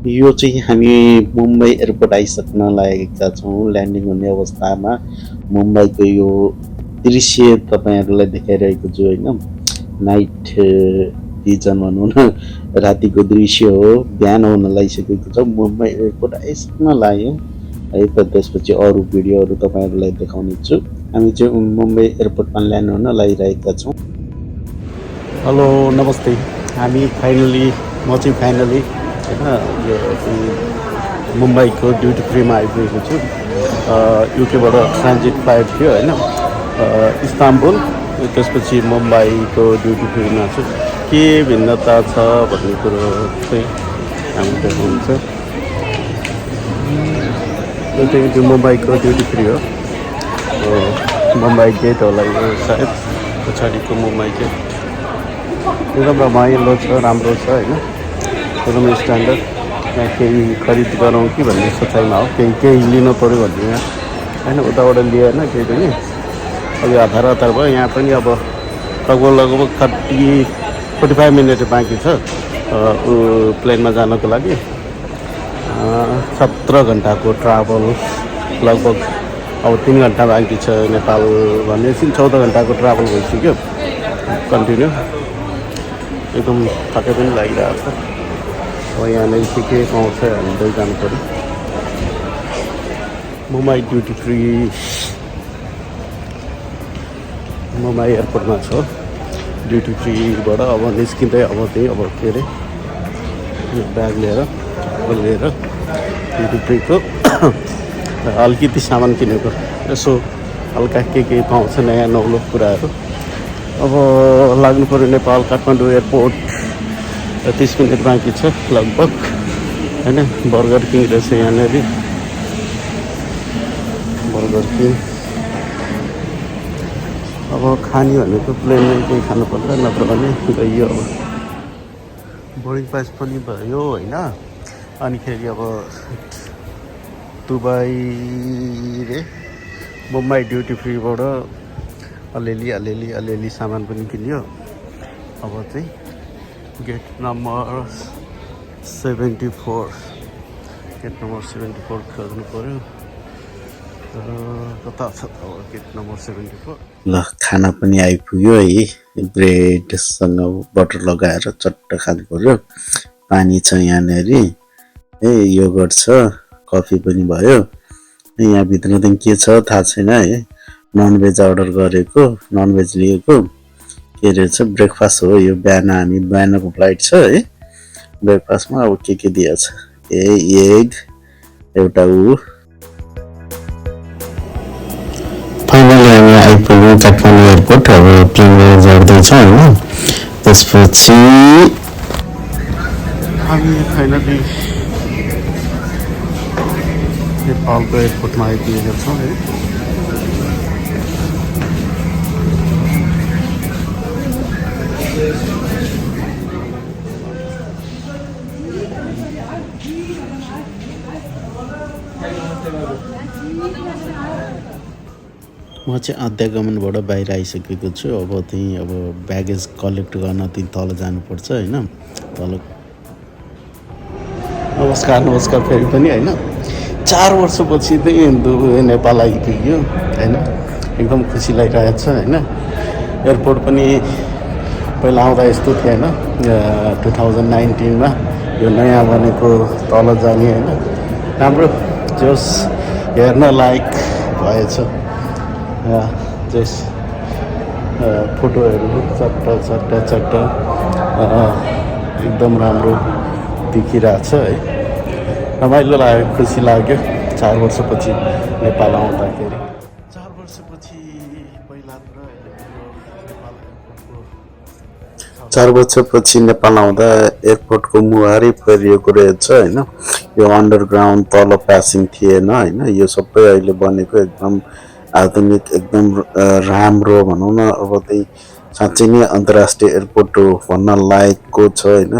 यो चाहिँ हामी मुम्बई एयरपोर्ट आइसक्न लागेका छौँ। ल्यान्डिङ हुने अवस्थामा मुम्बईको यो दृश्य तपाईँहरूलाई देखाइरहेको छु होइन। नाइट भिजन भनौँ न, रातिको दृश्य हो। बिहान हुन लागिसकेको छ, मुम्बई एयरपोर्ट आइसक्न लाग्यो है त। त्यसपछि अरू भिडियोहरू तपाईँहरूलाई देखाउने छु। हामी चाहिँ मुम्बई एयरपोर्टमा ल्यान्ड हुन लागिरहेका छौँ। हेलो नमस्ते। हामी फाइनली म चाहिँ फाइनली होइन यो मुम्बईको ड्युटी फ्रीमा आइपुगेको छु। युकेबाट ट्रान्जिट फ्लाइट थियो होइन, इस्तानबुल। त्यसपछि मुम्बईको ड्युटी फ्रीमा छु। के भिन्नता छ भन्ने कुरो चाहिँ हामी देखाउँछ। यो चाहिँ त्यो मुम्बईको ड्युटी फ्री हो। मुम्बई गेट होला यो सायद, पछाडिको मुम्बई गेट। एकदम रमाइलो छ, राम्रो छ होइन, एकदम स्ट्यान्डर्ड। यहाँ केही खरिद गरौँ कि भन्ने सोचाइमा हो, केही लिनु पऱ्यो भन्ने यहाँ होइन। उताबाट लिएन केही पनि। अब हतार हतार भयो। यहाँ पनि अब लगभग 45 मिनट बाँकी छ प्लेनमा जानको लागि। 17 घन्टाको ट्राभल लगभग। अब 3 घन्टा बाँकी छ नेपाल भनेपछि 14 घन्टाको ट्राभल भइसक्यो कन्टिन्यू। एकदम थकै पनि लागिरहेको छ। अब यहाँनिर के पाउँछ हामीलाई जानु पऱ्यो। मुम्बई ड्युटी फ्री मुम्बई एयरपोर्टमा छ। ड्युटी फ्रीबाट अब निस्किँदै अब त्यही अब के अरे ब्याग लिएर ड्युटी फ्रीको अलिकति सामान किनेको। यसो हल्का के पाउँछ नयाँ नौलो कुराहरू। अब लाग्नु पऱ्यो नेपाल काठमाडौँ एयरपोर्ट। 30 मिनट बाँकी छ लगभग होइन। बर्गर किङ रहेछ यहाँनिर, बर्गर किङ। अब खाने भनेको प्लेनमै केही खानु पर्छ, नत्र भने गइयो। अब बोर्डिङ पास पनि भयो होइन। अनिखेरि अब दुबई रे मुम्बई ड्युटी फ्रीबाट अलिअलि सामान पनि किन्यो। अब चाहिँ गेट नम्बर 74 खोज्नु पऱ्यो। कता छ त गेट नम्बर 74? ल खाना पनि आइपुग्यो है। ब्रेडसँग बटर लगाएर चट्ट खानु पऱ्यो। पानी छ यहाँनिर है, योगर्ट छ, कफी पनि भयो। यहाँभित्र त के छ थाहा छैन है। ननभेज अर्डर गरेको, ननभेज लिएको। के रहेछ ब्रेकफास्ट हो यो। बिहानको फ्लाइट छ है। ब्रेकफास्टमा अब के दिएछ, एग एउटा फाइनली हामी आइपुग्यौँ काठमाडौँ एयरपोर्ट। अब प्लेनमा चढ्दैछ होइन। त्यसपछि हामी फाइनली नेपालको एयरपोर्टमा आइपुगेका छौँ है। म चाहिँ आध्यागमनबाट बाहिर आइसकेको छु। अब त्यहीँ अब ब्यागेज कलेक्ट गर्न त्यहीँ तल जानुपर्छ होइन। तल नमस्कार फेरि पनि होइन। 4 वर्षपछि चाहिँ नेपाल आइपुग्यो होइन। एकदम खुसी लागिरहेको छ होइन। एयरपोर्ट पनि पहिला आउँदा यस्तो थिएन। 2019मा यो नयाँ बनेको तल जाने होइन। राम्रो जस हेर्न लायक भएछ। जस फोटोहरू चट्ट एकदम राम्रो देखिरहेछ है। रमाइलो लाग्यो, खुसी लाग्यो। 4 वर्षपछि नेपाल आउँदाखेरि। 4 वर्षपछि पहिला नेपाल एयरपोर्टको 4 वर्षपछि नेपाल आउँदा एयरपोर्टको मुहारै फेरिएको रहेछ होइन। यो अन्डरग्राउन्ड तल पासिङ थिएन होइन। यो सबै अहिले बनेको एकदम आधुनिक एकदम राम्रो भनौँ न। अब त्यही साँच्चै नै अन्तर्राष्ट्रिय एयरपोर्ट हो भन्न लायकको छ होइन।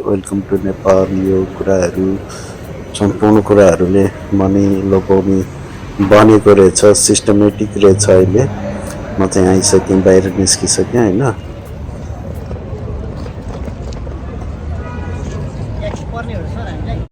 वेलकम टु नेपाल यो कुराहरू सम्पूर्ण कुराहरूले मनै लोभ्याउने बनेको रहेछ, सिस्टमेटिक रहेछ अहिले। म चाहिँ आइसकेँ, बाहिर निस्किसकेँ होइन। पर्ने हो सर हामीलाई